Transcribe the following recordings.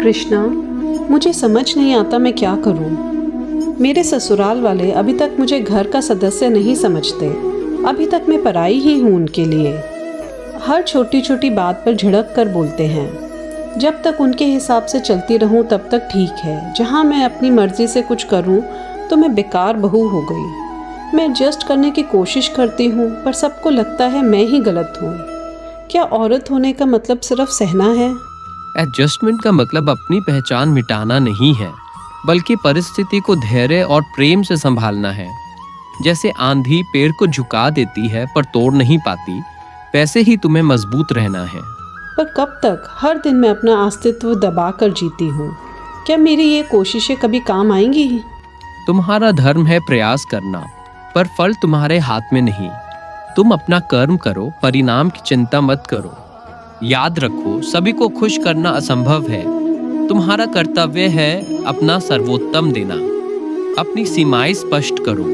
कृष्णा, मुझे समझ नहीं आता मैं क्या करूं। मेरे ससुराल वाले अभी तक मुझे घर का सदस्य नहीं समझते। अभी तक मैं पराई ही हूं उनके लिए। हर छोटी छोटी बात पर झिड़क कर बोलते हैं। जब तक उनके हिसाब से चलती रहूं तब तक ठीक है। जहां मैं अपनी मर्जी से कुछ करूं तो मैं बेकार बहू हो गई। मैं एडजस्ट करने की कोशिश करती हूं पर सबको लगता है मैं ही गलत हूं। क्या औरत होने का मतलब सिर्फ सहना है? एडजस्टमेंट का मतलब अपनी पहचान मिटाना नहीं है, बल्कि परिस्थिति को धैर्य और प्रेम से संभालना है। जैसे आंधी पेड़ को झुका देती है पर तोड़ नहीं पाती, वैसे ही तुम्हें मजबूत रहना है। पर कब तक? हर दिन मैं अपना अस्तित्व दबा कर जीती हूँ। क्या मेरी ये कोशिशें कभी काम आएंगी? तुम्हारा धर्म है प्रयास करना, पर फल तुम्हारे हाथ में नहीं। तुम अपना कर्म करो, परिणाम की चिंता मत करो। याद रखो, सभी को खुश करना असंभव है। तुम्हारा कर्तव्य है अपना सर्वोत्तम देना। अपनी सीमाएं स्पष्ट करो।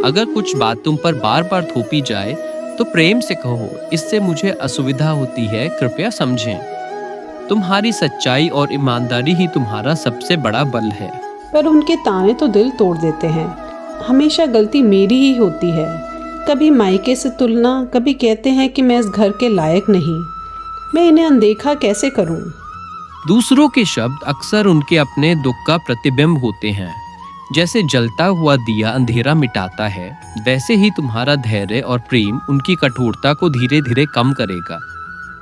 अगर कुछ बात तुम पर बार बार थोपी जाए तो प्रेम से कहो, इससे मुझे असुविधा होती है, कृपया समझें। तुम्हारी सच्चाई और ईमानदारी ही तुम्हारा सबसे बड़ा बल है। पर उनके ताने तो दिल तोड़ देते हैं। हमेशा गलती मेरी ही होती है। कभी मायके से तुलना, कभी कहते हैं कि मैं इस घर के लायक नहीं। मैं इन्हें अनदेखा कैसे करूं? दूसरों के शब्द अक्सर उनके अपने दुख का प्रतिबिंब होते हैं। जैसे जलता हुआ दिया अंधेरा मिटाता है, वैसे ही तुम्हारा धैर्य और प्रेम उनकी कठोरता को धीरे धीरे कम करेगा।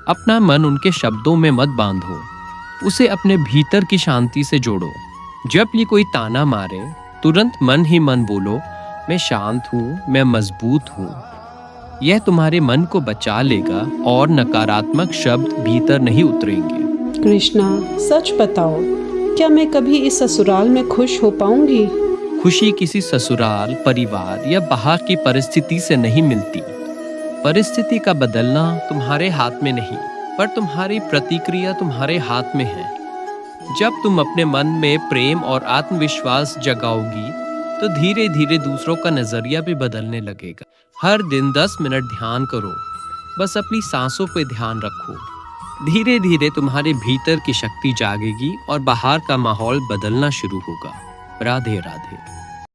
अपना मन उनके शब्दों में मत बांधो, उसे अपने भीतर की शांति से जोड़ो। जब ये कोई ताना मारे, तुरंत मन ही मन बोलो, मैं शांत हूँ, मैं मजबूत हूँ। यह तुम्हारे मन को बचा लेगा और नकारात्मक शब्द भीतर नहीं उतरेंगे। कृष्णा, सच बताओ, क्या मैं कभी इस ससुराल में खुश हो पाऊंगी? खुशी किसी ससुराल, परिवार या बाहर की परिस्थिति से नहीं मिलती। परिस्थिति का बदलना तुम्हारे हाथ में नहीं, पर तुम्हारी प्रतिक्रिया तुम्हारे हाथ में है। जब तुम अपने मन में प्रेम और आत्मविश्वास जगाओगी तो धीरे धीरे दूसरों का नजरिया भी बदलने लगेगा। हर दिन 10 मिनट ध्यान करो, बस अपनी सांसों पे ध्यान रखो। धीरे धीरे तुम्हारे भीतर की शक्ति जागेगी और बाहर का माहौल बदलना शुरू होगा। राधे राधे।